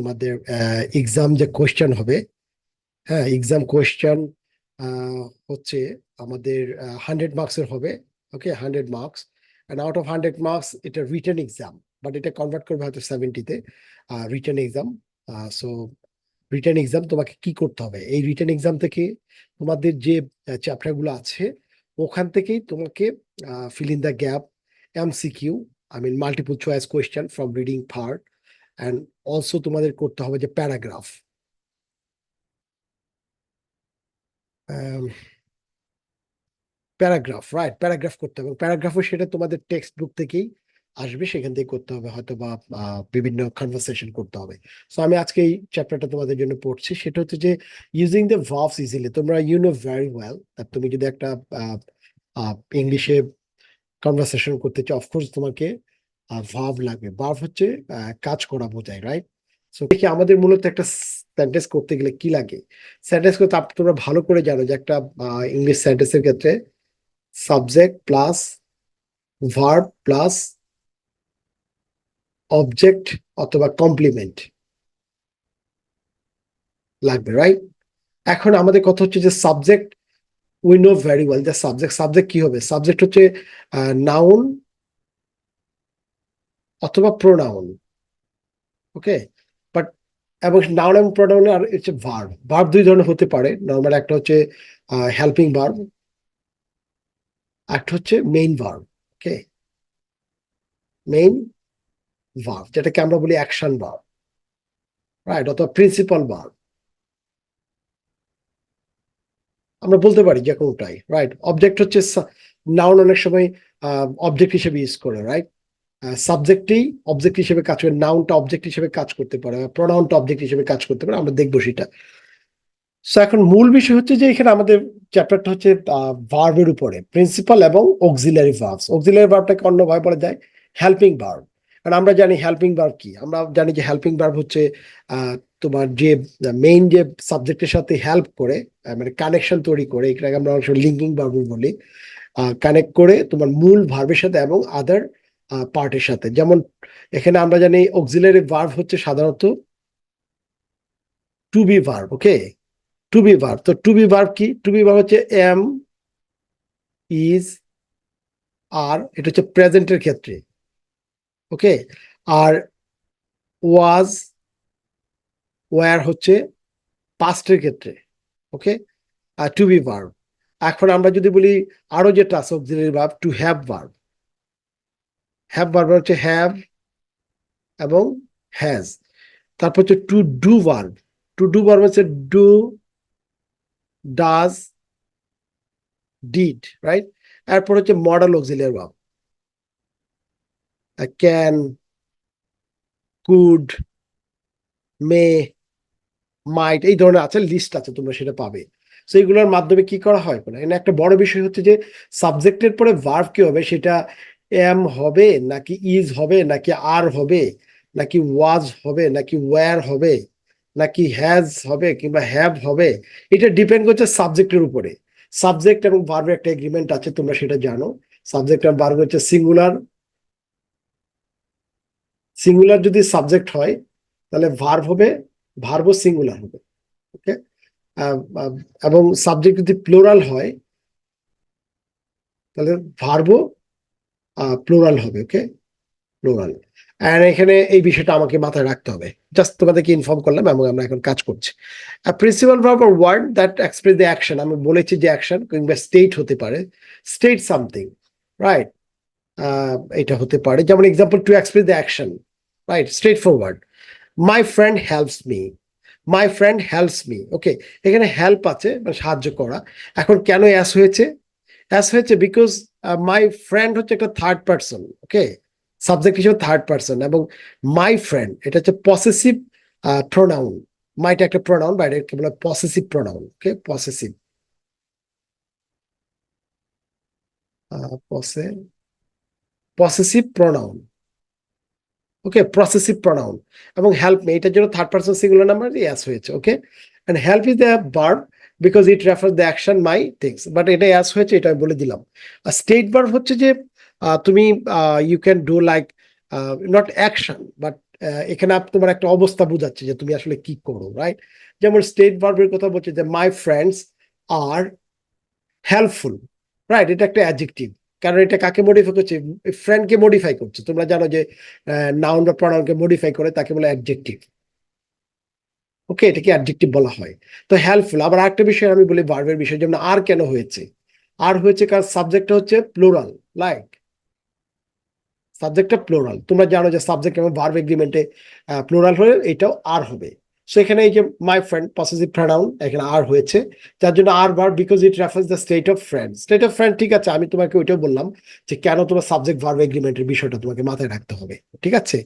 আমাদের এক্সাম যে কোয়েশ্চেন হবে, হ্যাঁ এক্সাম কোয়েশ্চেন হচ্ছে আমাদের 100 মার্কসের হবে। Okay, 100 marks, and out of 100 marks এটা রিটেন এক্সাম, বাট এটা কনভার্ট করবে হয়তো 70-তে written exam. So written exam তোমাকে কি করতে হবে, এই রিটেন এক্সাম থেকে তোমাদের যে চ্যাপ্টার গুলো আছে ওখান থেকেই তোমাকে fill in the gap, MCQ, I mean multiple choice question from reading part, and also তোমাদের করতে হবে যে প্যারাগ্রাফ, প্যারাগ্রাফ, রাইট, প্যারাগ্রাফ করতে হবে। প্যারাগ্রাফও সেটা তোমাদের টেক্সট বুক থেকেই আসবে, সেখান থেকে করতে হবে, হয়তো বা বিভিন্ন কনভারসেশন করতে হবে। সো আমি আজকে এই চ্যাপ্টারটা তোমাদের জন্য পড়ছি, সেটা হচ্ছে যে ইউজিং দ্য ভার্বস ইজিলি। তোমরা ইউ নো ভেরি ওয়েল, তুমি যদি একটা ইংলিশে কনভারসেশন করতে চাও, অফকোর্স তোমাকে ভার্ব লাগবে। ভার্ব হচ্ছে কাজ করা বোঝায়, রাইট? সো দেখি আমাদের মূলত একটা সেন্টেন্স করতে গেলে কি লাগে। সেন্টেন্স করতে তোমরা ভালো করে জানো যে একটা ইংলিশ সেন্টেন্সের ক্ষেত্রে subject plus verb plus object অথবা কমপ্লিমেন্ট লাগবে, রাইট? এখন আমাদের কথা হচ্ছে যে subject, we know very well যে সাবজেক্ট, সাবজেক্ট কি হবে? সাবজেক্ট হচ্ছে নাউন অথবা প্রোনাউন। ওকে, বাট এবং নাউন এবং প্রোনাউন আর হচ্ছে ভার্ব। ভার্ব দুই ধরনের হতে পারে নর্মাল, একটা হচ্ছে হেল্পিং ভার্ব, একটা হচ্ছে মেইন ভার্ব। ওকে, মেইন ভার্ব যেটাকে আমরা বলি অ্যাকশন ভার্ব, রাইট, অথবা প্রিন্সিপাল ভার্ব আমরা বলতে পারি, যে কোনোটাই, রাইট। অবজেক্ট হচ্ছে নাউন অনেক সময় অবজেক্ট হিসেবে ইউজ করে, রাইট। সাবজেক্টই অবজেক্ট হিসেবে কাজ করে, নাউনটা অবজেক্ট হিসেবে কাজ করতে পারে, প্রোনাউনটা অবজেক্ট হিসেবে কাজ করতে পারে, আমরা দেখবো সেটা। সো এখন মূল বিষয় হচ্ছে যে এখানে আমাদের চ্যাপ্টারটা হচ্ছে ভার্বের উপরে, প্রিন্সিপাল এবং অক্সিলারি ভার্বস। অক্সিলারি ভার্বটাকে অন্যভাবে বলা যায় হেল্পিং ভার্ব। কারণ আমরা জানি হেল্পিং ভার্ব কি, আমরা জানি যে হেল্পিং ভার্ব হচ্ছে তোমার যে মেইন যে সাবজেক্টের সাথে হেল্প করে, মানে কানেকশন তৈরি করে, এটাকে আমরা অনেক সময় লিঙ্কিং ভার্ব বলি। কানেক্ট করে তোমার মূল ভার্বের সাথে এবং আদার পার্টের সাথে। যেমন এখানে আমরা জানি অক্সিলারি ভার্ব হচ্ছে সাধারণত to be verb. Okay, to be verb. তো টু বি ভার্ব কি? টু বি ভার্ব হচ্ছে এম, ইজ, আর, এটা হচ্ছে প্রেজেন্টের ক্ষেত্রে। ওকে, আর ওয়াজ, ওয়ার হচ্ছে পাস্টের ক্ষেত্রে। ওকে, আর টু বি ভার্ব। এখন আমরা যদি বলি আরো যেটা আছে auxiliary verb, to have verb. Have verb হচ্ছে হ্যাভ এবং হ্যাজ। তারপর হচ্ছে to do verb. To do verb হচ্ছে ডু, ডাজ, ডিড, রাইট। এরপর হচ্ছে modal auxiliary verb, can, could, may, might, এই ধরনের আছে, লিস্ট আছে, তোমরা সেটা পাবে। তো এইগুলোর মাধ্যমে কি করা হয়, এখানে একটা বড় বিষয় হচ্ছে যে সাবজেক্টের পরে ভার্ব কি হবে, সেটা এম হবে নাকি ইজ হবে নাকি আর হবে নাকি ওয়াজ হবে নাকি ওয়্যার হবে নাকি হ্যাজ হবে কিংবা হ্যাভ হবে, এটা ডিপেন্ড করছে সাবজেক্টের উপরে। সাবজেক্ট এবং ভার্বের একটা এগ্রিমেন্ট আছে, তোমরা সেটা জানো। সাবজেক্ট আর ভার্ব হচ্ছে সিঙ্গুলার, সিঙ্গুলার যদি সাবজেক্ট হয় তাহলে ভার্ব হবে, ভার্বও সিঙ্গুলার হবে। ওকে, এবং সাবজেক্ট যদি প্লুরাল হয় তাহলে ভার্বও প্লুরাল হবে। ওকে, প্লুরাল। আর এখানে এই বিষয়টা আমাকে মাথায় রাখতে হবে, জাস্ট তোমাদেরকে ইনফর্ম করলাম এবং আমরা এখন কাজ করছি। Principal verb are word that express the action, আমি বলেছি যে অ্যাকশন কিংবা স্টেট হতে পারে, স্টেট সামথিং, রাইট। এটা হতে পারে, যেমন example, to express the action, right, straightforward, my friend helps me, my friend helps me. Okay, এখানে হেল্প আছে, মানে সাহায্য করা। এখন কেন অ্যাস হয়েছে? অ্যাস হয়েছে বিকজ মাই ফ্রেন্ড হচ্ছে একটা থার্ড পার্সন। ওকে, সাবজেক্ট হিসেবে থার্ড পার্সন, এবং মাই ফ্রেন্ড এটা হচ্ছে পসেসিভ প্রোনাউন। মাইটা একটা প্রোনাউন, বা এটাকে বলে possessive pronoun. Okay, possessive, possessive pronoun. Okay, possessive pronoun. এবং হেল্প মি, এটার জন্য third person singular number S হয়েছে। Okay, and help is the verb because it refers the action my things, but এটা S হয়েছে, এটা আমি বলে দিলাম। আর স্টেট ভার্ব হচ্ছে যে তুমি you can do like not action but এখানে তোমার একটা অবস্থা বোঝাচ্ছে যে তুমি আসলে কি করো, রাইট? যেমন স্টেট ভার্বের কথা বলছে যে my friends are helpful, right? এটা একটা অ্যাডজেক্টিভ, কারণ এটা কাকে মডিফাই করছে? ফ্রেন্ডকে মডিফাই করছে। তোমরা জানো যে নাউন বা প্রনাউনকে মডিফাই করে তাকে বলে অ্যাডজেক্টিভ। ওকে, এটাকে অ্যাডজেক্টিভ বলা হয়। তো হেল্পফুল। আবার আরেকটা বিষয় আমি বলি ভার্বের বিষয়, যেমন আর কেন হয়েছে? আর হয়েছে কারণ সাবজেক্টটা হচ্ছে প্লুরাল, লাইক সাবজেক্টটা প্লুরাল। তোমরা জানো যে সাবজেক্ট এবং ভার্ব এগ্রিমেন্টে প্লুরাল হলে এটাও আর হবে। সো এখানে এই যে মাই ফ্রেন্ড পসেসিভ প্রনাউন, এখানে আর হয়েছে, যার জন্য are verb, because it reference the state of friend. State of friend, ঠিক আছে, আমি তোমাকে ওইটাও বললাম যে কেন তোমার সাবজেক্ট ভার্ব এগ্রিমেন্টের বিষয়টা তোমাকে মাথায় রাখতে হবে, ঠিক আছে?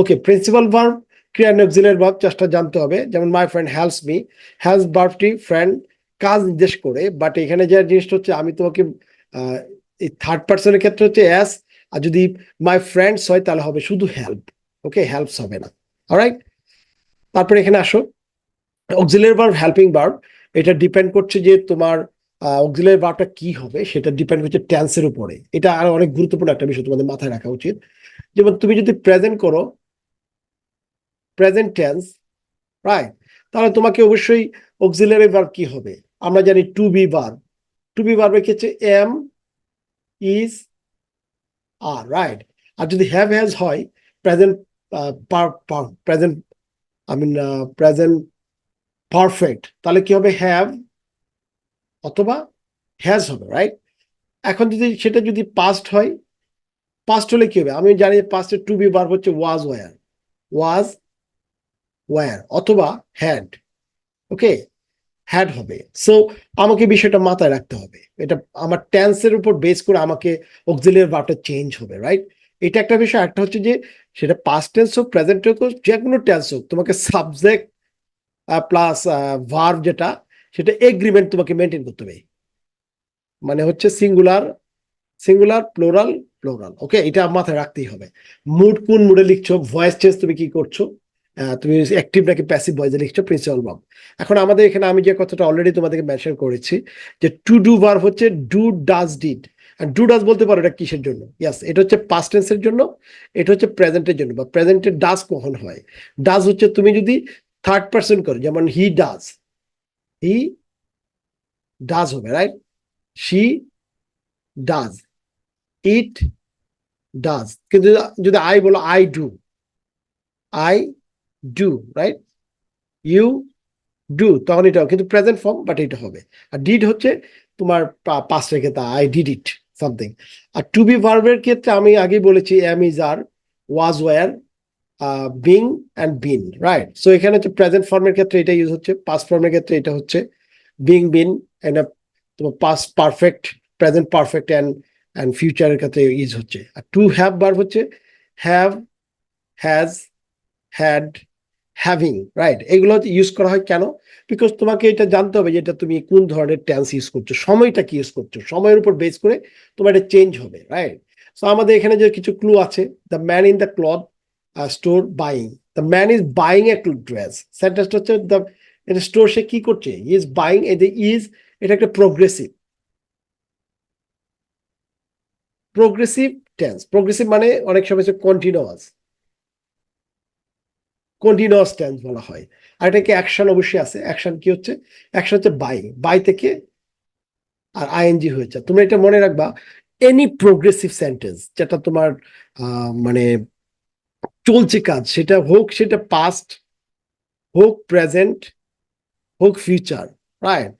ওকে, প্রিন্সিপাল ভার্ব, ক্রিয়া অক্সিলারি ভার্ব জাস্টটা জানতে হবে। যেমন my friend helps me, helps ভার্বটি ফ্রেন্ড কাজ নির্দেশ করে, বাট এখানে যে জিনিসটা হচ্ছে আমি তোমাকে এই থার্ড পার্সনের ক্ষেত্রে হচ্ছে অ্যাস, আর যদি মাই ফ্রেন্ডস হয় তাহলে হবে শুধু হেল্প। ওকে, হেল্পস হবে না। অলরাইট, তারপরে এখানে আসো অক্সিলারি ভার্ব, হেল্পিং ভার্ব। এটা ডিপেন্ড করছে যে তোমার অক্সিলারি ভার্বটা কি হবে, সেটা ডিপেন্ড করছে টেন্সের উপরে। এটা আর অনেক গুরুত্বপূর্ণ একটা বিষয় তোমাদের মাথায় রাখা উচিত। যেমন তুমি যদি প্রেজেন্ট করো, প্রেজেন্ট টেন্স, রাইট, তাহলে তোমাকে অবশ্যই অক্সিলারি ভার্ব কি হবে? আমরা জানি to be verb. To be ভার্বের ক্ষেত্রে এম, ইজ, আর, রাইট? আর যদি হ্যাভ হ্যাজ হয়, present present, I mean present perfect, তাহলে কি হবে? হ্যাভ অথবা হ্যাজ হবে, রাইট? এখন যদি সেটা যদি পাস্ট হয়, পাস্ট হলে কি হবে? আমি জানি পাস্টে টু বি ভার্ব হচ্ছে ওয়াজ ওয়্যার, ওয়াজ ওয়্যার অথবা হ্যাড। ওকে, হ্যাড হবে। সো আমাকে বিষয়টা মাথায় রাখতে হবে, এটা আমার টেন্সের উপর বেস করে আমাকে অক্সিলারি ভার্বটা চেঞ্জ হবে, রাইট? এটা একটা বিষয়। একটা হচ্ছে যে সেটা পাস্ট টেন্স হোক, প্রেজেন্ট হোক, যে কোনো টেন্স হোক, তোমাকে সাবজেক্ট প্লাস ভার্ব যেটা, সেটা এগ্রিমেন্ট তোমাকে মেনটেন করতে হবে। মানে হচ্ছে সিঙ্গুলার, সিঙ্গুলার, প্লোরাল, প্লোরাল। ওকে, এটা মাথায় রাখতেই হবে। মুড, কোন মুডে লিখছো, ভয়েস চেঞ্জ তুমি কি করছো, তুমি অ্যাক্টিভ নাকি প্যাসিভ ভয়েসে লিখছো, প্রিন্সিপাল ভার্ব। এখন আমাদের এখানে আমি যে কথাটা অলরেডি তোমাদেরকে মেনশন করেছি যে টু ডু ভার্ব হচ্ছে ডু, ডাজ, ডিড। আর ডু ডাজ বলতে পারো এটা কিসের জন্য? ইয়াস, এটা হচ্ছে পাস্ট টেন্সের জন্য, এটা হচ্ছে প্রেজেন্টের জন্য। বা প্রেজেন্টের ডাজ কখন হয়? ডাজ হচ্ছে তুমি যদি থার্ড পার্সন করো, যেমন হি ডাজ, হি ডাজ হবে, right? She does, it does. কিন্তু যদি আই বলো, I do, I do, right? You do, তখন এটাও কিন্তু প্রেজেন্ট ফর্ম, বাট এটা হবে। আর ডিড হচ্ছে তোমার পাস্টের ক্ষেত্রে আই ডিড ইট সামথিং। আর টু বি ভার্বের ক্ষেত্রে আমি আগেই বলেছি am, is, are, was were, being and been, right? So এখানে হচ্ছে প্রেজেন্ট ফর্মের ক্ষেত্রে এটা ইউজ হচ্ছে, পাস্ট ফর্মের ক্ষেত্রে এটা হচ্ছে বিং, বিন, এন্ড তোমার past perfect, present perfect and ফিউচারের ক্ষেত্রে ইউজ হচ্ছে। আর টু হ্যাভ ভার্ব হচ্ছে have, has, had, having, right? এগুলো ইউজ করা হয় কেন? বিকজ তোমাকে এটা জানতে হবে যে এটা তুমি কোন ধরনের টেন্স ইউজ করছো, সময়টা কি ইউজ করছো, সময়ের উপর বেস করে তোমার এটা চেঞ্জ হবে, রাইট? সো আমাদের এখানে যে কিছু ক্লু আছে, the man in the cloth store buying, the man is buying a dress. সেন্টেন্সটা হচ্ছে দ্য, এটা স্টোর, সে কি করছে? Is buying. এই যে ইজ, এটা একটা প্রোগ্রেসিভ, প্রোগ্রেসিভ টেন্স। প্রোগ্রেসিভ মানে অনেক সময় কন্টিনিউয়াস, কন্টিনিউয়াস টেন্স বলা হয়। আর এটাকে অ্যাকশন অবশ্যই আছে। অ্যাকশন কি হচ্ছে? অ্যাকশন হচ্ছে বাই, বাই থেকে আর আইএনজি হয়েছে। তুমি এটা মনে রাখবা, এনি প্রোগ্রেসিভ সেন্টেন্স যেটা তোমার মানে চলছে কাজ, সেটা হোক, সেটা পাস্ট হোক, প্রেজেন্ট হোক, ফিউচার, রাইট?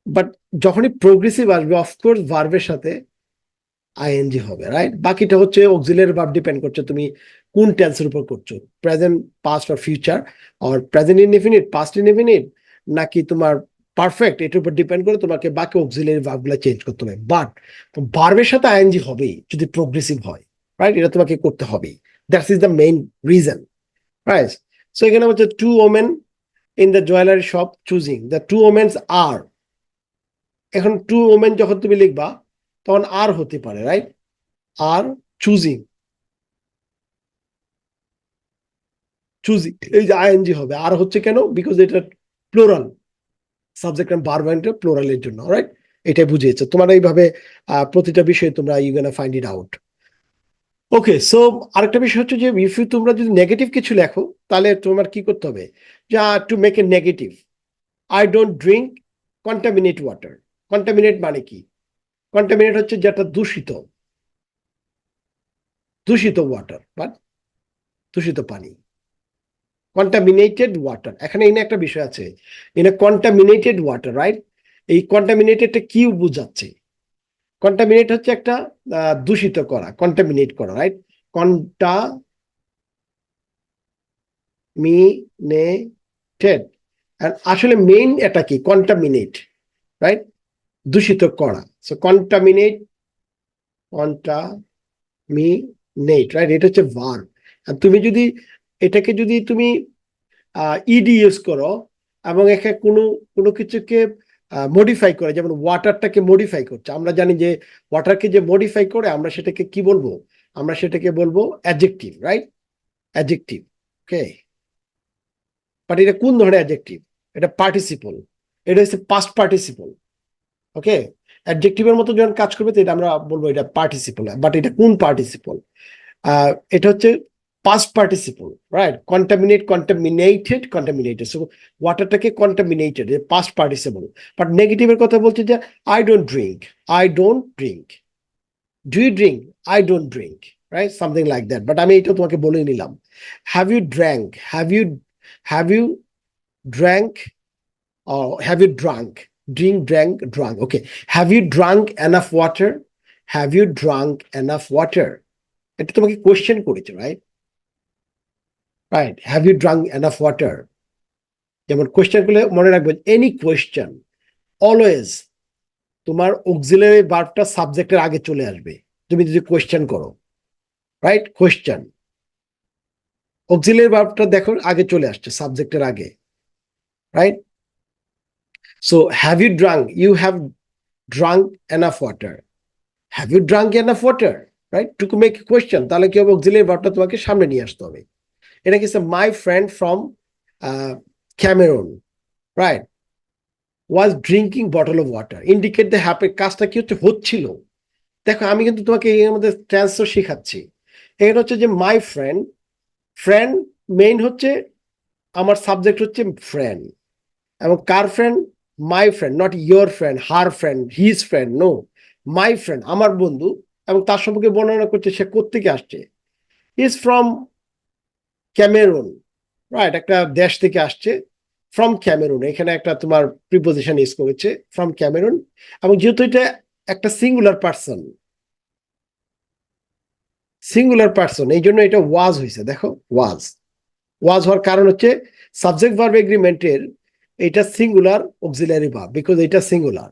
বাট যখনই প্রোগ্রেসিভ আসবে, অফকোর্স ভার্বের সাথে আইএনজি হবে, রাইট? বাকিটা হচ্ছে অক্সিলারি ভার্ব, ডিপেন্ড করছে তুমি কোন টেন্সের উপর করছো, প্রেজেন্ট, পাস্ট আর ফিউচার, আর প্রেজেন্ট ইনডেফিনিট, পাস্ট ইনডেফিনিট, নাকি তোমার পারফেক্ট। এটার উপর ডিপেন্ড করে তোমাকে বাকি অক্সিলারি ভার্বগুলো চেঞ্জ করতে হবে। বাট ভার্বের সাথে আইএনজি হবেই যদি প্রোগ্রেসিভ হয়, রাইট? এটা তোমাকে করতে হবেই। That's is the main reason, right? So এখানে হচ্ছে two women in the jewellery shop choosing, the two women's are. এখন টু ওমেন যখন তুমি লিখবা তখন আর হতে পারে, রাইট? আর চুজিং, চুজিং, এই যে আইএনজি হবে। আর হচ্ছে কেন? বিকজ এটা plural, subject and verb and প্লোরালের জন্য, রাইট? এটাই বুঝিয়েছে তোমার। এইভাবে প্রতিটা বিষয়ে তোমরা you gonna find it out. Okay, so আরেকটা বিষয় হচ্ছে যে ইফ ইউ তোমরা যদি নেগেটিভ কিছু লেখো তাহলে তোমার কি করতে হবে, যে to make a negative, I don't drink contaminate water. Contaminate মানে কি? কন্টামিনেট হচ্ছে যেটা দূষিত, দূষিত ওয়াটার বা দূষিত পানি, কন্টামিনেটেড ওয়াটার। এখানে এনে একটা বিষয় আছে, এনে কন্টামিনেটেড ওয়াটার, রাইট? এই কন্টামিনেটেডটা কি বোঝাচ্ছে? কন্টামিনেট হচ্ছে একটা দূষিত করা, কন্টামিনেট করা, রাইট? কন্টামিনেটেড, আর আসলে মেইন এটা কি? Contaminate, right? দূষিত করা। So contaminate, contaminate, right? এটা হচ্ছে ভার্ব। আর তুমি যদি এটাকে যদি তুমি ইডি ইউজ করো এবং একে কোনো কোনো কিছুকে মডিফাই করে, যেমন ওয়াটারটাকে মডিফাই করছে, আমরা জানি যে ওয়াটারকে যে মডিফাই করে আমরা সেটাকে কি বলবো? আমরা সেটাকে বলবো adjective, right? Adjective, okay. But এটা কোন ধরনের অ্যাডজেক্টিভ? এটা পার্টিসিপল, এটা হচ্ছে পাস্ট পার্টিসিপল, ওকে। অ্যাডজেক্টিভের মতো যখন কাজ করবে তো এটা আমরা বলবো এটা পার্টিসিপল, বাট এটা কোন পার্টিসিপল? এটা হচ্ছে past participle, right? Contaminate, contaminated, contaminated. So ওয়াটারটাকে কন্টামিনেটেড, পাস্ট পার্টিসিপল। বাট নেগেটিভের কথা বলছে যে I don't drink, I don't drink. Do you drink? I don't drink, right? Something like that. But আমি এটা তোমাকে বলে নিলাম। Have you drank? Have you drank or have you drunk? Drink, drank, drunk. Okay. Have you drunk enough water? Have you drunk enough water? এটা তোমাকে question করেছে, right? Right, have you drunk enough water. যেমন question করলে মনে রাখবে, any question always তোমার auxiliary ভার্বটা সাবজেক্টের আগে চলে আসবে তুমি যদি কোয়েশ্চেন করো, রাইট? কোয়েশ্চেন অক্সিলারি ভার্বটা দেখো আগে চলে আসছে সাবজেক্টের আগে, right? So have you drunk, you have drunk enough water. Have you drunk enough water, right? To make question, তাহলে কি হবে? অক্সিলারি ভার্বটা তোমাকে সামনে নিয়ে আসতে হবে। এটা কি my friend from Cameroon, right, was drinking bottle of water, indicate the happy. কাজটা কি হচ্ছে? হচ্ছিল। দেখো আমি কিন্তু তোমাকে এর মধ্যে ট্রান্সও শেখাচ্ছি। এটা হচ্ছে যে মাই ফ্রেন্ড, ফ্রেন্ড মেইন হচ্ছে, আমার সাবজেক্ট হচ্ছে ফ্রেন্ড, এবং কার friend? My friend, not your friend, her friend, his friend, no. My friend আমার বন্ধু, এবং তার সম্পর্কে বর্ণনা করছে সে কোত্থেকে আসছে। Is from Cameroon, right? একটা দেশ থেকে আসছে, ফ্রম ক্যামেরুন। এখানে একটা তোমার প্রিপোজিশন ইউজ করেছে, ফ্রম ক্যামেরুন। এবং যেহেতু এটা একটা সিঙ্গুলার পার্সন, সিঙ্গুলার পার্সন, এই জন্য এটা ওয়াজ হয়েছে। দেখো ওয়াজ, ওয়াজ হওয়ার কারণ হচ্ছে সাবজেক্ট ভার্ব এগ্রিমেন্টের এটা সিঙ্গুলার অক্সিলারি ভার্ব, বিকজ এটা সিঙ্গুলার,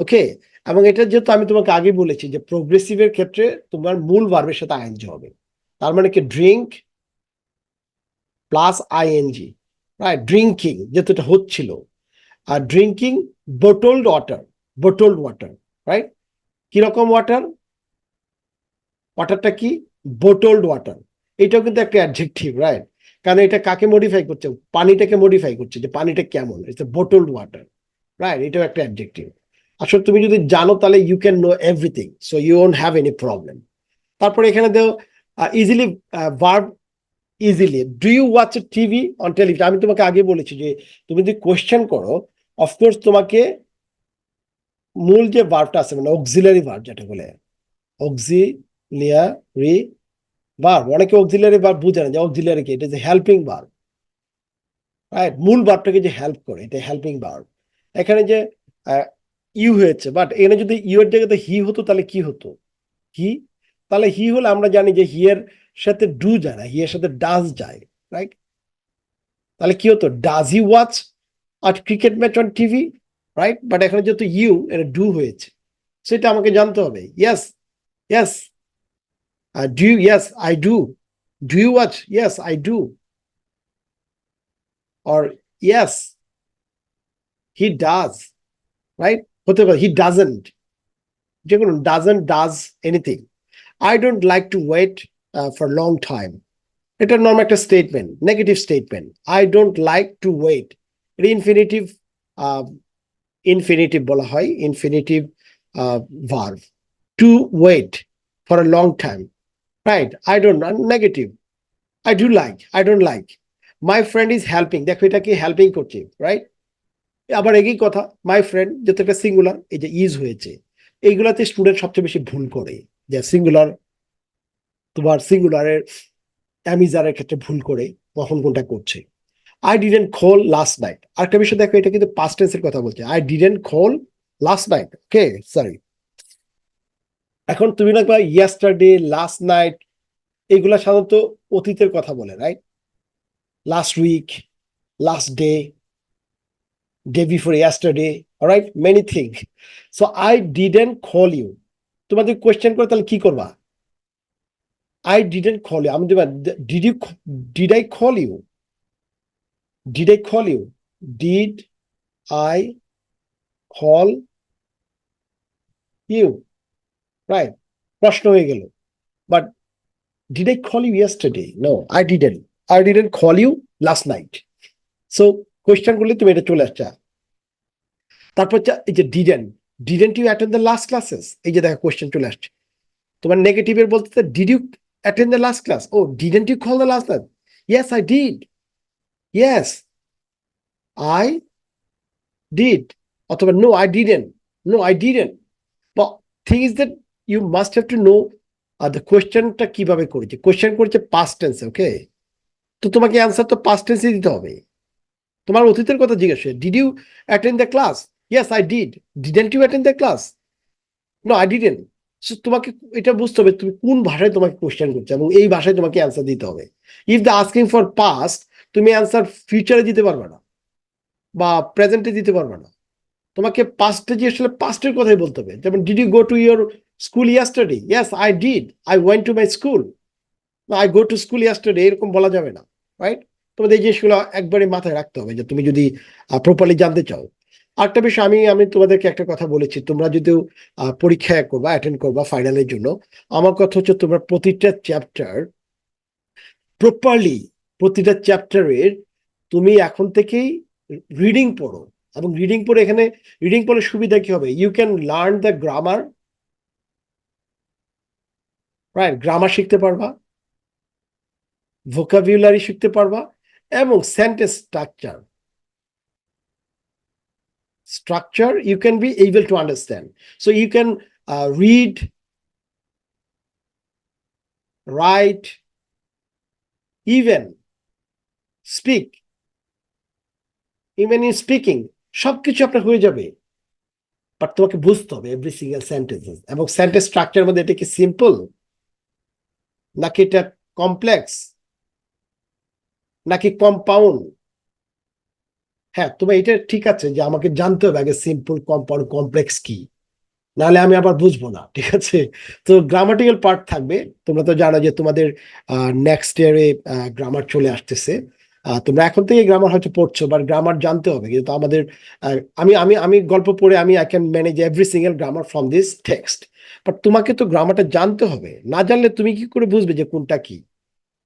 ওকে। এবং এটা যেহেতু আমি তোমাকে আগে বলেছি যে প্রোগ্রেসিভের ক্ষেত্রে তোমার মূল ভার্বের সাথে আইএনজি হবে। তার মানে কি? Drink plus ING, right? Drinking যেহেতু এটা হচ্ছিল, আর drinking bottled water, bottled water, right? কিরকম ওয়াটার? ওয়াটারটা কি? Bottled water. এটাও কিন্তু একটা অ্যাডজেক্টিভ, রাইট? কারণ এটা কাকে মডিফাই করছে? পানিটাকে মডিফাই করছে, যে পানিটা কেমন, ইটস বোটলড ওয়াটার, রাইট? এটাও একটা অ্যাডজেক্টিভ। আসলে তুমি যদি জানো তাহলে you can know everything, so you won't have any problem. তারপরে এখানে দেও easily, verb easily. Do you watch TV on television? আমি তোমাকে আগে বলেছি যে তুমি যদি কোয়েশ্চেন করো, অফকোর্স তোমাকে মূল যে ভার্বটা আছে, মানে অক্সিলারি ভার্ব যেটা বলে, অক্সিলিয়ারি ভার্ব। অনেকে অক্সিলিয়ারি ভার্ব বুঝে না যে অক্সিলিয়ারি কি, এটা যে হেল্পিং ভার্ব, রাইট? মূল ভার্বটাকে যে হেল্প করে, এটা হেল্পিং ভার্ব। এখানে যে ইউ হয়েছে, বাট এখানে যদি ইউ এর জায়গাতে হি হতো তাহলে কি হতো? হি। তাহলে হি হলে আমরা জানি যে হি এর সাথে ডু যায় না, হি এর সাথে ডাজ যায়, রাইট? তাহলে কি হতো? Does he watch a cricket match on TV, right? But এখানে যেহেতু ইউ, এটা ডু হয়েছে, সেটা আমাকে জানতে হবে। Yes, yes, do you? Yes I do. Do you watch? Yes I do. Or yes he does, right? হতে পারে হি ডাজেন্ট, যে কোনো doesn't, does, anything. I don't like to wait for long time, এটা normal একটা statement, negative statement. I don't like to wait, এটা infinitive, infinitive বলা হয়, infinitive verb. To wait for a long time, right, I don't, negative, I do like, I don't like, my friend is helping, দেখো এটা কি helping করছে, right? আবার একই কথা, মাই ফ্রেন্ড যেহেতু একটা সিঙ্গুলার, এই যে ইজ হয়েছে, এইগুলাতে স্টুডেন্ট সবচেয়ে বেশি ভুল করে, যে সিঙ্গুলার, তোমার সিঙ্গুলারের অ্যামিজারের ক্ষেত্রে ভুল করে কখন কোনটা করছে। I didn't call last night, আরেকটা বিষয় দেখো, এটা কিন্তু পাস্ট টেন্সের কথা বলছে, I didn't call last night, okay, sorry. এখন তুমি না ইয়েস্টারডে, লাস্ট নাইট, এগুলা সাধারণত অতীতের কথা বলে, right? Last week, last day, day before yesterday, all right, many things. So I didn't call you, তোমাদের কোয়েশ্চেন করে তাহলে কি করবা? I didn't call you, আমি দেবা did you, did I call you, did I call you, did I call you, right? প্রশ্ন হয়ে গেল, but did I call you yesterday? No, I didn't call you last night. So question করলে তুমি এটা চলে আসছে। তারপর এই যে didn't you attend the last classes, এই যে দেখো কোয়েশ্চেন চলে আসছে। তোমার নেগেটিভের বলতে did you attend the last class, ও didn't you call the last class, yes I did, yes I did, অথবা no I didn't, no I didn't. But thing is that you must have to know the কোয়েশ্চেনটা কিভাবে করেছে, question করেছে past টেন্সে, ওকে? তো তোমাকে answer তো past টেন্সে দিতে হবে। তোমার অতীতের কথা জিজ্ঞেস, did you attend the class, yes I did, didn't you attend the class, no I didn't. তোমাকে এটা বুঝতে হবে তুমি কোন ভাষায় তোমাকে কোশ্চেন করছে, এবং এই ভাষায় তোমাকে অ্যান্সার দিতে হবে। If the asking for past, তুমি অ্যান্সার ফিউচারে দিতে পারবে না বা প্রেজেন্টে দিতে পারবে না, তোমাকে পাস্টে যে আসলে পাস্টের কথাই বলতে হবে। যেমন did you go to your school yesterday, yes I did, I went to my school, I go to school yesterday, এরকম বলা যাবে না, রাইট? তোমাদের এই জিনিসগুলো একবারে মাথায় রাখতে হবে যে তুমি যদি প্রপারলি জানতে চাও। আরেকটা বিষয়, আমি আমি তোমাদেরকে একটা কথা বলেছি, তোমরা যদি পরীক্ষা করবা, অ্যাটেন্ড করবা ফাইনালের জন্য, আমার কথা হচ্ছে তোমরা প্রতিটা চ্যাপ্টার প্রপারলি, প্রতিটা চ্যাপ্টারের তুমি এখন থেকেই রিডিং পড়ো। এবং রিডিং পড়ে, এখানে রিডিং পড়লে সুবিধা কি হবে, you can learn the grammar, right? Grammar শিখতে পারবা, ভোকাবুলারি শিখতে পারবা, এবং sentence structure you can be able to understand. So you can read, write, even speak, even in speaking সবকিছু আপনার হয়ে যাবে, বাট তোমাকে বুঝতে হবে এভরি সিঙ্গেল সেন্টেন্সেস, এবং সেন্টেন্স স্ট্রাকচার মধ্যে এটা কি সিম্পল নাকি এটা কমপ্লেক্স নাকি কম্পাউন্ড। হ্যাঁ, তোমার এটা ঠিক আছে যে আমাকে জানতে হবে আগে সিম্পল, কম্পাউন্ড, কমপ্লেক্স কি, নাহলে আমি আবার বুঝবো না, ঠিক আছে? তো গ্রামাটিক্যাল পার্ট থাকবে। তোমরা তো জানো যে তোমাদের নেক্সট ইয়ারে গ্রামার চলে আসতেছে, তোমরা এখন থেকে গ্রামার হয়তো পড়ছো, বাট গ্রামার জানতে হবে। কিন্তু আমাদের আমি আমি আমি গল্প পড়ে আমি I can manage every single grammar from this text, but তোমাকে তো গ্রামারটা জানতে হবে, না জানলে তুমি কি করে বুঝবে যে কোনটা কি,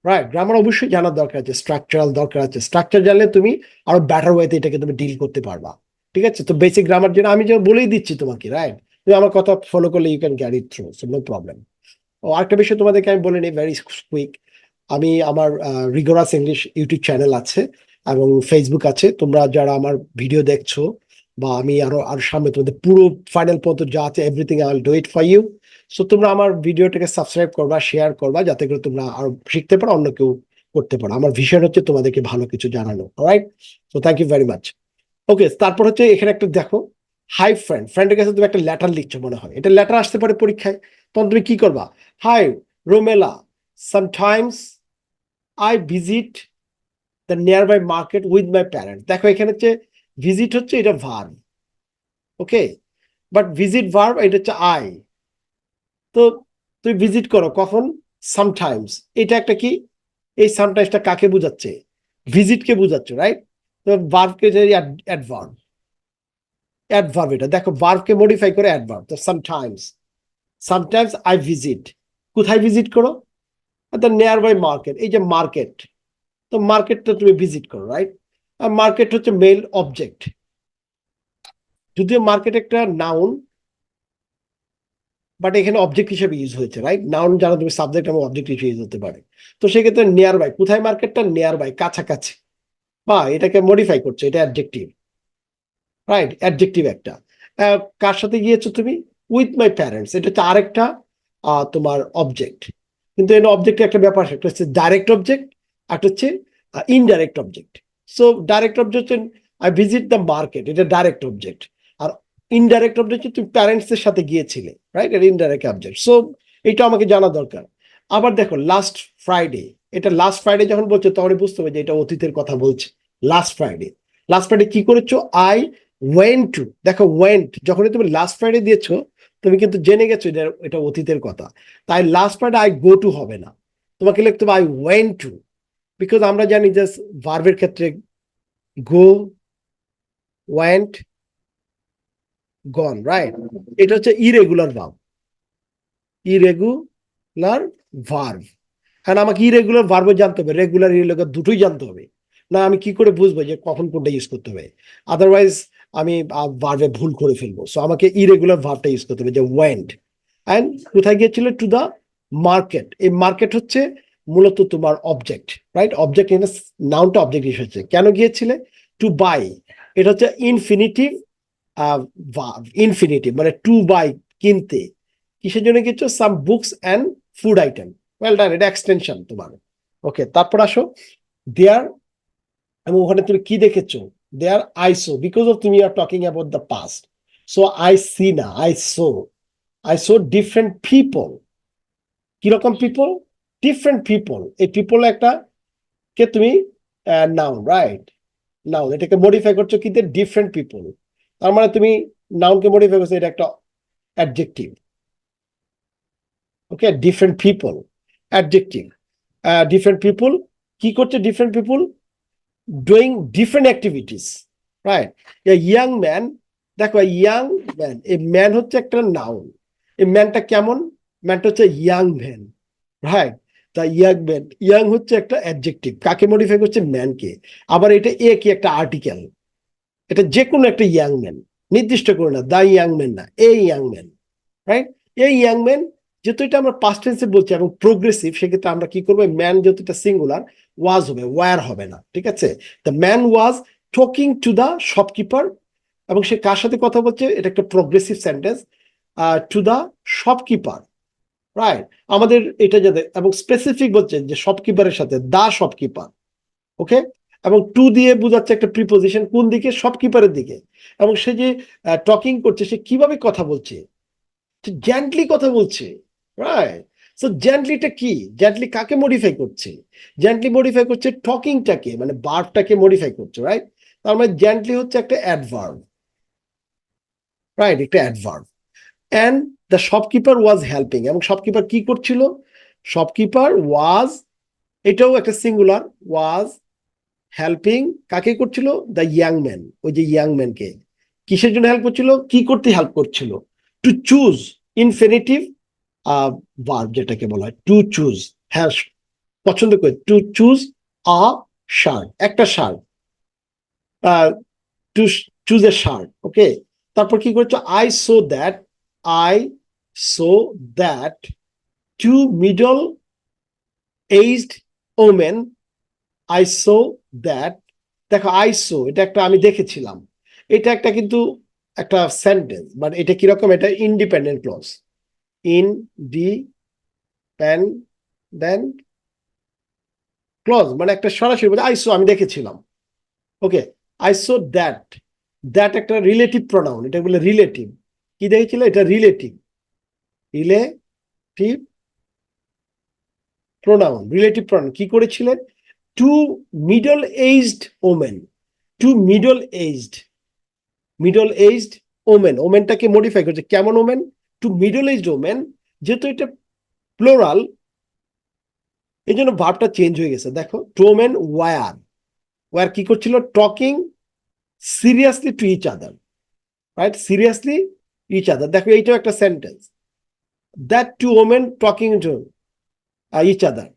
রাইট? গ্রামার অবশ্যই জানার দরকার আছে, স্ট্রাকচারাল দরকার আছে, স্ট্রাকচার জানলে তুমি আরো বেটার ওয়েতে এটাকে তুমি ডিল করতে পারবা, ঠিক আছে? তো বেসিক গ্রামার জন্য আমি যেন বলেই দিচ্ছি তোমাকে, রাইট? তুমি আমার কথা ফলো করলে you can carry through, so no problem. ও আরেকটা বিষয় তোমাদেরকে আমি বলে নিই ভেরি কুইক, আমি আমার রিগোরাস ইংলিশ ইউটিউব চ্যানেল আছে এবং ফেসবুক আছে। তোমরা যারা আমার ভিডিও দেখছো, বা আমি আরো আরো সামনে তোমাদের পুরো ফাইনাল পর্যন্ত যা আছে everything I will do it for you. So তোমরা আমার ভিডিওটাকে সাবস্ক্রাইব করবা, শেয়ার করবা, যাতে করে তোমরা আরো শিখতে পারো, অন্য কেউ করতে পারো। আমার ভিশন হচ্ছে তোমাদেরকে ভালো কিছু জানানো, right? So thank you very much. Okay, তারপর হচ্ছে এখানে একটা দেখো, হাই ফ্রেন্ড, ফ্রেন্ডের কাছে তুমি একটা লেটার লিখছো মনে হয়, এটা লেটার আসতে পারে পরীক্ষায়, তখন তুমি কি করবা? Hi Romela, sometimes I visit the nearby market with my parents. দেখো এখানে হচ্ছে ভিজিট হচ্ছে এটা verb, okay, but visit verb এটা হচ্ছে আই। তো তুমি ভিজিট করো কখন? সামটাইমস, এটা একটা কি, এই সামটাইমসটা কাকে বোঝাচ্ছে? ভিজিটকে বোঝাচ্ছে, রাইট? তো ভার্বকে অ্যাডভার্ব, অ্যাডভার্ব এটা দেখো, ভার্বকে মডিফাই করে অ্যাডভার্ব। তো সামটাইমস আই ভিজিট, কোথায় ভিজিট করো? দ্য নিয়ার বাই মার্কেট, এই যে মার্কেট, তো মার্কেটটা তুমি ভিজিট করো, রাইট? আর মার্কেট হচ্ছে মেল অবজেক্ট, যদিও মার্কেট একটা নাউন, বাট এখানে অবজেক্ট হিসেবে ইউজ হয়েছে, রাইট? নাউন জানো তুমি সাবজেক্ট এবং অবজেক্ট হিসেবে ইউজ হতে পারে। তো সেক্ষেত্রে নিয়ার বাই, কোথায় মার্কেটটা? নিয়ার বাই, কাছাকাছি, বা এটাকে মডিফাই করছে, এটা অ্যাডজেক্টিভ, রাইট? অ্যাডজেক্টিভ একটা। কার সাথে গিয়েছো তুমি? উইথ মাই প্যারেন্টস, এটা হচ্ছে আরেকটা তোমার অবজেক্ট। কিন্তু এর অবজেক্টের একটা ব্যাপার, একটা হচ্ছে ডাইরেক্ট অবজেক্ট, একটা হচ্ছে indirect object. So direct object হচ্ছে আই ভিজিট দ্য মার্কেট, এটা ডাইরেক্ট অবজেক্ট। আর ইনডাইরেক্ট অবজেক্ট তুমি প্যারেন্টস এর সাথে গিয়েছিলে, রাইট? এটা ইনডাইরেক্ট অবজেক্ট। সো এটা আমাকে জানা দরকার। আবার দেখো লাস্ট ফ্রাইডে, এটা লাস্ট ফ্রাইডে যখন বলছো তখনই বুঝতে হবে যে এটা অতীতের কথা বলছে। লাস্ট ফ্রাইডে, লাস্ট ফ্রাইডে কি করেছো? আই ওয়েন্ট টু, দেখো ওয়েন্ট যখনই তুমি লাস্ট ফ্রাইডে দিয়েছো তুমি কিন্তু জেনে গেছো এটা এটা অতীতের কথা। তাই last Friday I go two হবে না, তোমাকে লিখতে হবে আই ওয়েন্ট টু। বিকজ আমরা জানি যে ভার্বের ক্ষেত্রে গো, ওয়েন্ট, গন, রাইট? এটা হচ্ছে ইরেগুলার ভার্ব, ইরেগুলার ভার্ব। কারণ আমাকে ইরেগুলার ভার্বও জানতে হবে, রেগুলার ইরেগুলার দুটোই জানতে হবে। না আমি কি করে বুঝবো যে কখন কোনটা ইউজ করতে হবে? আদারওয়াইজ আমি ভার্বে ভুল করে ফেলবো। সো আমাকে ইরেগুলার ভার্বটা ইউজ করতে হবে, যে ওয়েন্ট। অ্যান্ড কোথায় গিয়েছিল? To the market. এই মার্কেট হচ্ছে মূলত তোমার অবজেক্ট, রাইট? অবজেক্ট এখানে নাউনটা অবজেক্ট এসেছে। কেন গিয়েছিলে? টু বাই, এটা হচ্ছে ইনফিনিটিভ ভার্ব, ইনফিনিটিভ মানে টু বাই, কিনতে। কিসের জন্য গিয়েছো? Some books and food item. Well done, এটা এক্সটেনশন তোমার। ওকে, তারপর আসো দেয়ার, এবং ওখানে তুমি কি দেখেছো? There I saw, because of তুমি are talking about the past. So I see না, আই সো ডিফারেন্ট পিপল। কিরকম পিপল? Different people. এই পিপল একটা কে তুমি নাউন, রাইট? নাউন, এটাকে মডিফাই করছো কি দিয়ে? Different people. তার মানে তুমি নাউনকে মডিফাই করছো, এটা একটা adjective. Okay, different people, adjective. Different people কি করছে? Different people doing different activities, right? Young man, দেখো ইয়াং ম্যান, এই ম্যান হচ্ছে একটা নাউন। এই ম্যানটা কেমন? ম্যানটা হচ্ছে ইয়াং ম্যান, রাইট? তা ইয়াং ম্যান, ইয়াং হচ্ছে একটা অ্যাডজেক্টিভ, কাকে মডিফাই করছে? ম্যানকে। আবার এটা এ কি একটা আর্টিকেল, এটা যে কোনো একটা ইয়াং ম্যান, নির্দিষ্ট করে না, দা ইয়াং ম্যান না, এই ইয়াং ম্যান, রাইট? এই ইয়াং ম্যান, যেহেতু এটা আমরা পাস্ট টেন্সে বলছি এবং প্রোগ্রেসিভ, সেক্ষেত্রে আমরা কি করবো? ম্যান যেহেতু এটা সিঙ্গুলার, ওয়াজ হবে, ওয়ার হবে না, ঠিক আছে? The man was talking to the shopkeeper, এবং সে কার সাথে কথা বলছে? এটা একটা progressive sentence, to the shopkeeper, right? আমাদের এটা যাতে, এবং স্পেসিফিক বলছে যে শপকিপারের সাথে, দা শপকিপার, ওকে? এবং টু দিয়ে বোঝাচ্ছে একটা প্রিপোজিশন, কোন দিকে? শপকিপারের দিকে। এবং সে যে টকিং করছে, সে কিভাবে কথা বলছে? জেন্টলি কথা বলছে, রাইট? সো জেন্টলিটা কি? জেন্টলি কাকে মডিফাই করছে? জেন্টলি মডিফাই করছে টকিংটাকে, মানে ভার্বটাকে মডিফাই করছে, রাইট? তার মানে জেন্টলি হচ্ছে একটা অ্যাডভার্ব, রাইট? একটা adverb. And the shopkeeper was helping, এবং শপকিপার কি করছিল? শপকিপার ওয়াজ, এটাও একটা সিঙ্গুলার, ওয়াজ হেল্পিং, কাকে করছিল? দ্য ইয়াং ম্যান, ওই যে ইয়াং ম্যানকে। কিসের জন্য হেল্প করছিল? কি করতে হেল্প করছিল? টু চুজ, ইনফিনিটিভ ভার্ব যেটাকে বলা হয় টু চুজ। হ্যাঁ, পছন্দ করে, টু চুজ আ শার্ট, একটা শার্ট, to choose a shirt, okay? তারপর কি করছো? I saw that two middle aged women, I saw that, দেখো আই সো এটা একটা আমি দেখেছিলাম, এটা একটা কিন্তু একটা সেন্টেন্স, বাট এটা কিরকম? এটা ইন্ডিপেন্ডেন্ট ক্লজ, ইনডিপেন্ডেন্ট ক্লজ, মানে একটা সরাসরি বলে আই সো, আমি দেখেছিলাম, okay? I saw that, that একটা রিলেটিভ প্রোনাউন, এটা বলে রিলেটিভ। কি দেখেছিল? এটা relative, relative pronoun, relative pronoun. কি করেছিলেন? Two middle aged women, two middle aged women, ওমেনটাকে মডিফাই করছে, কেমন women? Two middle aged women, যেহেতু এটা প্লোরাল, এই জন্য ভার্বটা চেঞ্জ হয়ে গেছে। দেখো টু ওমেন ওয়ার কি করছিল? Talking seriously to each other, right? Seriously each other, দেখো এইটাও একটা sentence, that two women talking to each other,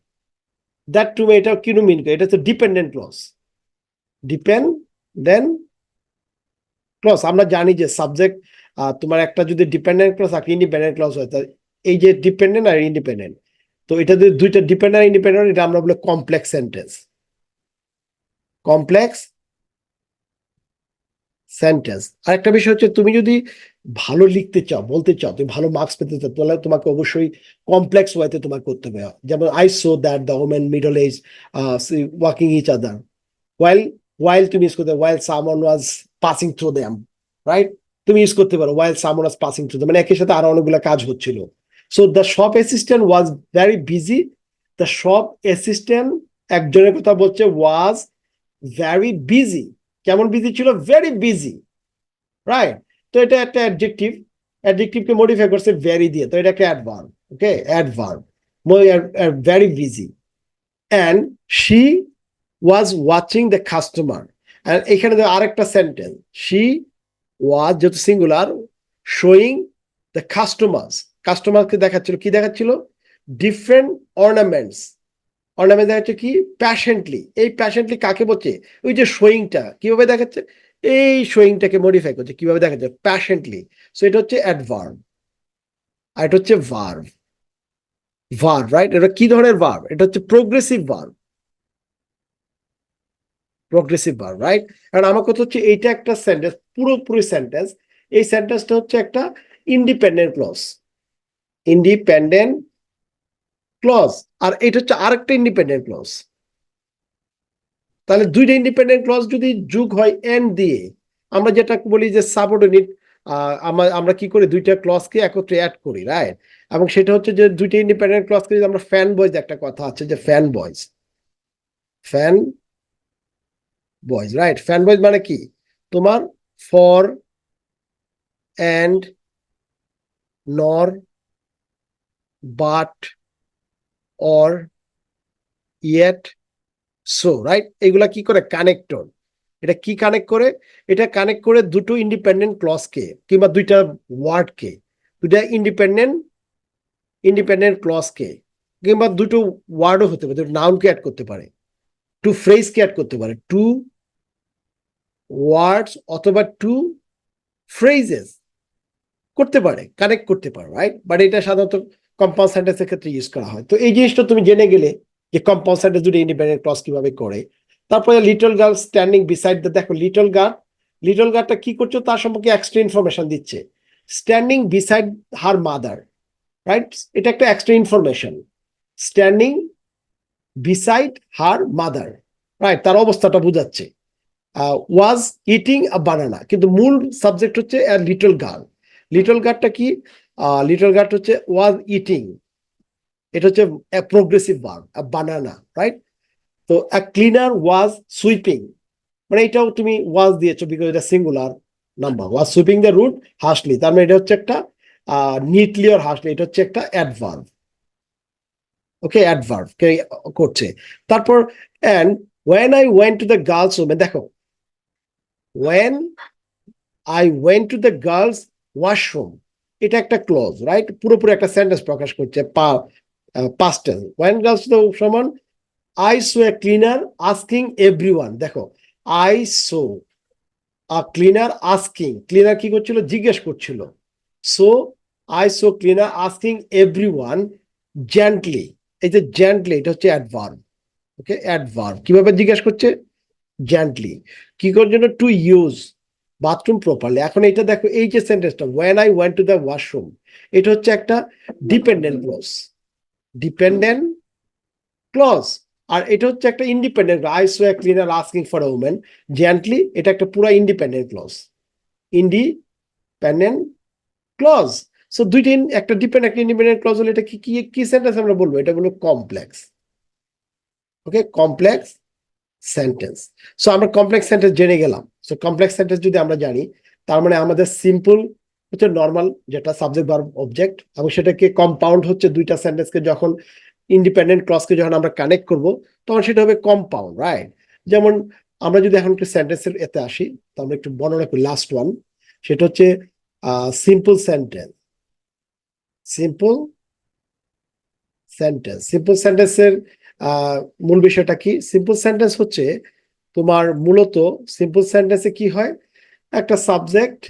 that two, এটা কি মিন করে? এটা হচ্ছে ডিপেন্ডেন্ট ক্লজ, ডিপেন্ডেন্ট ক্লজ। আমরা জানি যে সাবজেক্ট তোমার একটা যদি ডিপেন্ডেন্ট ক্লজ আর ইন্ডিপেন্ডেন্ট ক্লজ হয়, এই যে ডিপেন্ডেন্ট আর ইন্ডিপেন্ডেন্ট, তো এটা যদি দুইটা ডিপেন্ডেন্ট আর ইন্ডিপেন্ডেন্ট, এটা আমরা বলি কমপ্লেক্স সেন্টেন্স। Complex sentence. আরেকটা বিষয় হচ্ছে, তুমি যদি ভালো লিখতে চাও, বলতে চাও, তুমি ভালো মার্কস পেতে চাও, তাহলে তোমাকে অবশ্যই কমপ্লেক্স ওয়েতে তোমাকে করতে হবে। যেমন I saw that the women middle age walking each other, while তুমি ইউজ করতে, while someone was passing through them, right? তুমি ইউজ করতে পারো while someone was passing through them, মানে একই সাথে আরো অনেকগুলো কাজ হচ্ছিল। So the shop assistant was very busy. The shop assistant, একজনের কথা বলছে, ওয়াজ ভেরি বিজি। কেমন বিজি ছিল? Very busy, right? তো এটা একটা অ্যাডজেক্টিভ, অ্যাডজেক্টিভকে মডিফাই করছে ভেরি দিয়ে, তো এটা একটা adverb. Okay, adverb, very busy. And she was watching the customer, and এখানে আরেকটা সেন্টেন্স, she was, যেহেতু সিঙ্গুলার, showing the customers, কাস্টমারকে দেখাচ্ছিল, কি দেখাচ্ছিল? Different ornaments. অর্নামেন্ট দেখাচ্ছে কি? প্যাশেন্টলি। এই প্যাশেন্টলি কাকে বলছে? ওই যে শোয়িংটা কিভাবে দেখাচ্ছে, এই শোয়িংটাকে মডিফাই করছে, কিভাবে দেখাচ্ছে? প্যাশেন্টলি। সো এটা হচ্ছে অ্যাডভার্ব, আর এটা হচ্ছে ভার্ব। Verb, right? এটা কি ধরনের ভার্ব? এটা হচ্ছে progressive verb. Progressive verb, right? কারণ আমার কথা হচ্ছে, এইটা একটা সেন্টেন্স, পুরোপুরি সেন্টেন্স। এই সেন্টেন্সটা হচ্ছে একটা ইন্ডিপেন্ডেন্ট ক্লজ, ইন্ডিপেন্ডেন্ট ক্লজ। আর এটা হচ্ছে আরেকটা ইন্ডিপেন্ডেন্ট ক্লজ। তাহলে দুইটা ইন্ডিপেন্ডেন্ট ক্লজ যদি যোগ হয় এন্ড দিয়ে, আমরা যেটা বলি যে সাবঅর্ডিনেট, আমরা কি করি? দুইটা ক্লজকে একত্রে অ্যাড করি, রাইট? এবং সেটা হচ্ছে যে দুইটা ইন্ডিপেন্ডেন্ট ক্লজকে যদি আমরা ফ্যান বয়েজ, একটা কথা আছে যে fan boys, fan boys, right? Fan boys মানে কি? তোমার for, and, nor, but, or, yet, so, right? এগুলা কি করে? কানেক্টর। এটা কি কানেক্ট করে? এটা কানেক্ট করে দুটো ইন্ডিপেন্ডেন্ট ক্লজকে, কিংবা দুইটা ওয়ার্ডকে, দুইটা ইন্ডিপেন্ডেন্ট ক্লজকে, কিংবা দুটো ওয়ার্ডও হতে পারে, দুটো নাউনকে অ্যাড করতে পারে, টু ফ্রেজকে অ্যাড করতে পারে, টু ওয়ার্ডস অথবা টু ফ্রেজেস করতে পারে, কানেক্ট করতে পারে, রাইট? বাট এটা সাধারণত কম্পাউন্ড সেন্টেন্সের ক্ষেত্রে ইউজ করা হয়। তো এই জিনিসটা তুমি জেনে গেলে যে কম্পাউন্ড সেন্টেন্স দুটো ইন্ডিপেন্ডেন্ট ক্লজ কিভাবে করে। তারপরে little girl standing beside the, দেখো লিটল গার্লটা কি করছো তার সম্পর্কে এক্সট্রা ইনফরমেশন দিচ্ছে। Standing beside her mother, right? এটা একটা extra information. Standing beside her mother, right? তার অবস্থাটা বোঝাচ্ছে। ওয়াজ ইটিং আ বানানা, কিন্তু মূল সাবজেক্ট হচ্ছে লিটল গার্ল। লিটল গার্লটা কি? লিটল গার্ল হচ্ছে ওয়াজ ইটিং, এটা হচ্ছে প্রোগ্রেসিভ ভার্ব, বানানা, রাইট? তো ক্লিনার ওয়াজ সুইপিং, মানে এটাও তুমি ওয়াজ দিয়েছো বিকজ এটা singular number. Was sweeping the root harshly, তার মানে এটা হচ্ছে একটা নিটলি অর হার্শলি, এটা হচ্ছে একটা অ্যাডভার্ব। ওকে, অ্যাডভার্ব করছে। তারপর and when I went to the girls room, দেখো when I went to the girls washroom, এটা একটা ক্লজ, রাইট? পুরোপুরি একটা সেন্টেন্স প্রকাশ করছে, past tense. when girls to the সমান I saw a cleaner asking everyone, দেখো I saw a cleaner asking, cleaner কি করছিল? জিজ্ঞেস করছিল। so I saw cleaner asking everyone gently, এই যে gently, এটা হচ্ছে অ্যাডভার্ব। ওকে, অ্যাডভার্ব কিভাবে জিজ্ঞেস করছে? জেন্টলি। কি করার জন্য? To use bathroom properly. এখন এটা দেখো, এই যে সেন্টেন্সটা when I went to the washroom, এটা হচ্ছে একটা ডিপেন্ডেন্ট ক্লজ, ডিপেন্ডেন্ট ক্লজ। আর এটা হচ্ছে একটা independent, I saw a cleaner asking for a woman gently, এটা একটা পুরো independent clause, independent clause. So দুইটা, একটা ডিপেন্ডেন্ট, একটা ইন্ডিপেন্ডেন্ট ক্লজ হলে এটা কি কি কি সেন্টেন্স আমরা বলবো? এটা বলবো কমপ্লেক্স। ওকে, কমপ্লেক্স সেন্টেন্স। সো আমরা কমপ্লেক্স সেন্টেন্স জেনে গেলাম। সো কমপ্লেক্স সেন্টেন্স যদি আমরা জানি, তার মানে আমাদের সিম্পল হচ্ছে নর্মাল, যেটা সাবজেক্ট ভার্ব অবজেক্ট, এবং সেটাকে কম্পাউন্ড হচ্ছে দুইটা সেন্টেন্সকে যখন ইন্ডিপেন্ডেন্ট ক্লজকে যখন আমরা কানেক্ট করব, তখন সেটা হবে কম্পাউন্ড, রাইট? যেমন আমরা যদি এখন একটু সেন্টেন্সের এতে আসি, তো আমরা একটু বর্ণনা করি লাস্ট ওয়ান, সেটা হচ্ছে simple sentence. Simple sentence, simple সেন্টেন্সের মূল বিষয়টা কি? সিম্পল সেন্টেন্স হচ্ছে তোমার মূলত, সিম্পল সেন্টেন্সে কি হয়? একটা subject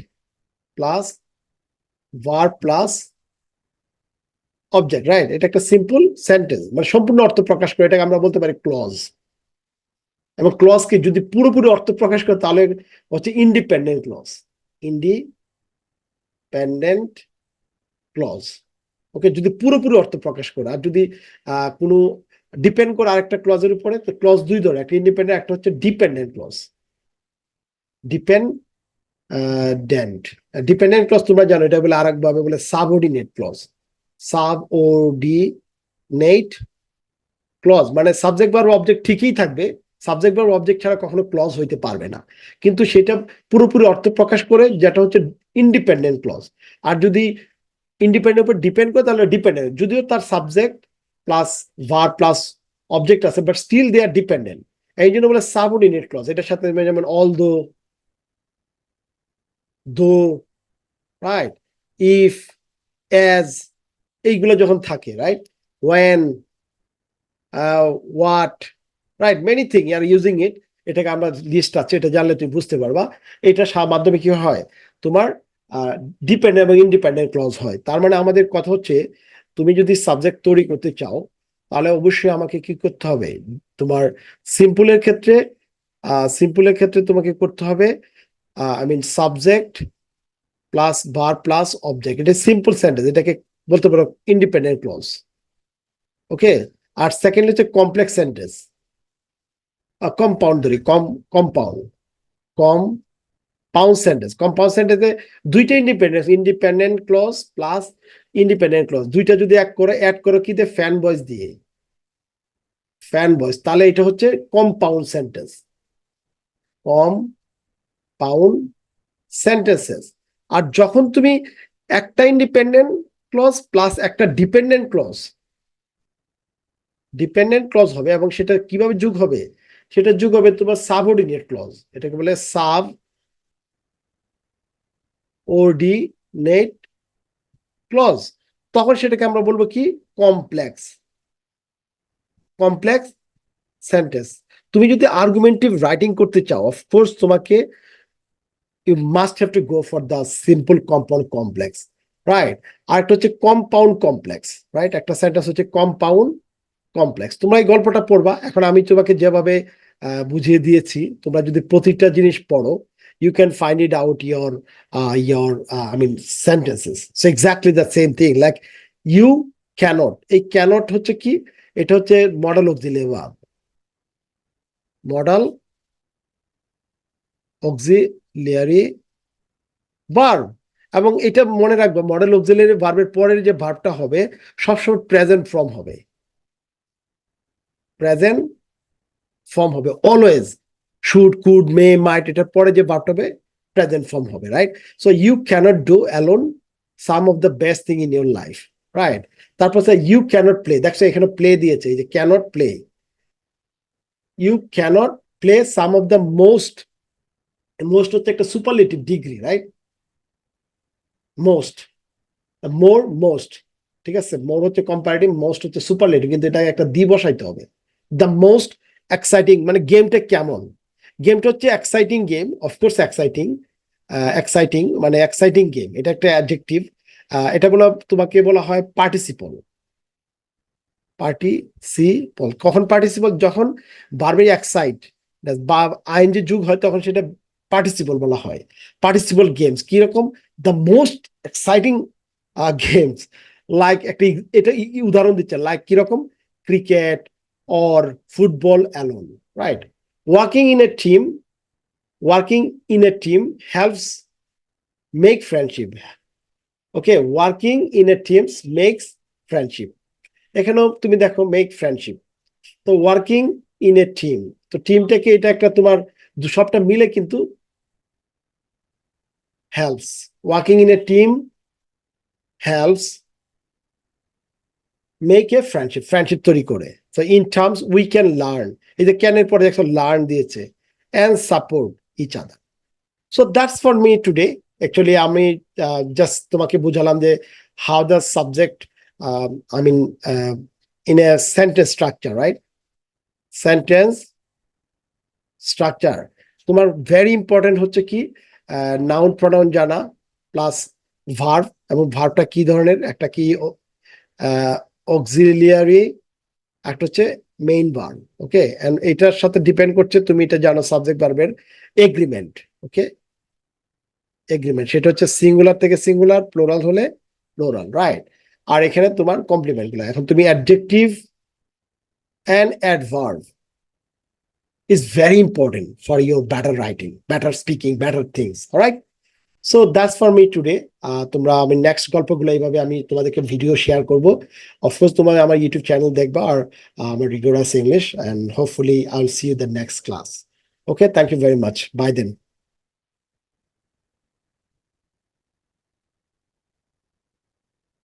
plus verb plus object, right? এটা একটা সিম্পল সেন্টেন্স, মানে সম্পূর্ণ অর্থ প্রকাশ করে, এটাকে আমরা বলতে পারি ক্লজ। এবং ক্লজকে যদি পুরোপুরি অর্থ প্রকাশ করে তাহলে হচ্ছে ইন্ডিপেন্ডেন্ট ক্লজ, ইন্ডিপেন্ডেন্ট ক্লজ। ওকে, যদি পুরোপুরি অর্থ প্রকাশ করে। আর যদি কোনো ডিপেন্ড করে আরেকটা ক্লজের উপরে, তো ক্লজ দুই ধরনের, একটা ইন্ডিপেন্ডেন্ট, একটা হচ্ছে dependent clause. Dependent dependent clause তোমরা জানো, এটা বলে আরেক ভাবে বলে সাবঅর্ডিনেট ক্লজ। সাবঅর্ডিনেট ক্লজ মানে সাবজেক্ট ভার্ব অবজেক্ট ঠিকই থাকবে, সাবজেক্ট ভার্ব অবজেক্ট ছাড়া কখনো ক্লজ হইতে পারবে না, কিন্তু সেটা পুরোপুরি অর্থ প্রকাশ করে, যেটা হচ্ছে ইন্ডিপেন্ডেন্ট ক্লজ। আর যদি ইন্ডিপেন্ডেন্ট উপর ডিপেন্ড করে তাহলে ডিপেন্ডেন্ট, যদিও তার subject plus verb plus object আছে, but still they are dependent. এই জন্য বলে সাবঅর্ডিনেট ক্লজ। এটার সাথে যেমন অল দো, রাইট, ইফ, অ্যাজ, এইগুলো যখন থাকে, right, when, what, right, many thing are using it. এটাকে আমরা লিস্ট আছে, এটা জানলে তুমি বুঝতে পারবা। এটা মাধ্যমে কি হয়, তোমার ডিপেন্ডেন্ট এবং ইন্ডিপেন্ডেন্ট ক্লজ হয়। তার মানে আমাদের কথা হচ্ছে, তুমি যদি সাবজেক্ট তৈরি করতে চাও তাহলে অবশ্যই আমাকে কি করতে হবে, তোমার সিম্পলের ক্ষেত্রে তোমাকে করতে হবে I mean subject plus verb plus object. এটা সিম্পল সেন্টেন্স, এটাকে বলতে পারো ইন্ডিপেন্ডেন্ট ক্লজ। ওকে, আর সেকেন্ড হচ্ছে কমপ্লেক্স সেন্টেন্স, কম্পাউন্ড ধরি, কম্পাউন্ড সেন্টেন্স। কম্পাউন্ড সেন্টেন্সে দুইটা independent clause plus independent clause, দুইটা যদি অ্যাড করো কি দিয়ে, ফ্যান ভয়েস দিয়ে, ফ্যান ভয়েস, তাহলে এটা হচ্ছে কম্পাউন্ড সেন্টেন্স, কম্পাউন্ড সেন্টেন্সেস। আর যখন তুমি একটা ইন্ডিপেন্ডেন্ট ক্লজ প্লাস একটা ডিপেন্ডেন্ট ক্লজ হবে, এবং সেটা কিভাবে যোগ হবে, সেটা যোগ হবে তোমার সাবঅর্ডিনেট ক্লজ, এটাকে বলে সাবঅর্ডিনেট ক্লজ। তখন সেটাকে আমরা বলবো কি, কমপ্লেক্স সেন্টেন্স। তুমি যদি আর্গুমেন্টিভ রাইটিং করতে চাও, অফকোর্স তোমাকে you must have to go for the simple compound complex, right? আর একটা হচ্ছে কম্পাউন্ড কমপ্লেক্স, রাইট? একটা সেন্টেন্স হচ্ছে কম্পাউন্ড কমপ্লেক্স। তোমরা এই গল্পটা পড়বা, এখন আমি তোমাকে যেভাবে বুঝিয়ে দিয়েছি, তোমরা যদি প্রতিটা জিনিস পড়ো, you can find it out your I mean sentences. So exactly the same thing, like you cannot, এই cannot হচ্ছে কি, এটা হচ্ছে model auxiliary verb, model auxiliary verb. এবং এটা মনে রাখবো, মডেল অক্সিলিয়ারি ভার্বের পরের যে ভার্বটা হবে সবসময় প্রেজেন্ট ফর্ম হবে, প্রেজেন্ট ফর্ম হবে always. Should, could, may, might, এটার পরে যে ভার্বটা হবে প্রেজেন্ট ফর্ম হবে, right? So you can't do alone some of the best thing in your life, right? তারপর ইউ ক্যানট প্লে, দেখছো এখানে প্লে দিয়েছে, এই যে can't play, you can't play some of the most, most হচ্ছে একটা superlative degree, right? Most, most, ঠিক আছে, মোর হচ্ছে কম্পারেটিভ, মোস্ট হচ্ছে সুপারলেটিভ, কিন্তু এটা একটা দি বসাইতে হবে। দ্য মোস্ট এক্সাইটিং মানে গেমটা কেমন, গেমটা হচ্ছে এক্সাইটিং গেম, অফকোর্স এক্সাইটিং মানে এক্সাইটিং গেম, এটা একটা অ্যাডজেক্টিভ। এটা তোমাকে বলা হয় পার্টিসিপল। কখন পার্টিসিপল, যখন ভার্বের এক্সাইট বা আইএনজি যুগ হয় তখন সেটা পার্টিসিপল বলা হয়। পার্টিসিপল গেমস কিরকম, the most exciting games, like একটা এটা উদাহরণ দিচ্ছে, লাইক কিরকম, cricket or football alone, right? Working in a team, working in a team helps make friendship. Okay, working in a teams makes friendship. এখানেও তুমি দেখো make friendship, তো working in a team, তো টিমটাকে এটা একটা তোমার সবটা মিলে কিন্তু helps, working in a team helps make a friendship, friendship তৈরি করে। তো in terms we can learn, এই যে ক্যানের পরে দেখো লার্ন দিয়েছে, and support each other. So that's for me today. Actually আমি জাস্ট তোমাকে বুঝালাম যে how the subject I mean in a sentence structure, right? Sentence structure তোমার ভেরি ইম্পর্টেন্ট হচ্ছে কি, নাউন প্রোনাউন জানা প্লাস ভার্ব এবং ভার্বটা কি ধরনের, একটা কি অক্সিলিয়ারি, একটা হচ্ছে মেইন ভার্ব। ওকে, এন্ড এটার সাথে ডিপেন্ড করছে, তুমি এটা জানো, সাবজেক্ট ভার্বের এগ্রিমেন্ট। ওকে, এগ্রিমেন্ট সেটা হচ্ছে সিঙ্গুলার থেকে সিঙ্গুলার, প্লুরাল হলে প্লুরাল, রাইট। আর এখানে তোমার কমপ্লিমেন্ট গুলো, এখন তুমি adjective and adverb is very important for your better writing, better speaking, better things. All right. So that's for me today. তোমরা আমি নেক্সট গল্পগুলো এইভাবে আমি তোমাদেরকে ভিডিও শেয়ার করব। অফকোর্স তোমরা আমার ইউটিউব চ্যানেল দেখবা, আর আমার rigorous English, and hopefully I'll see you the next class. Okay, thank you very much. Bye then.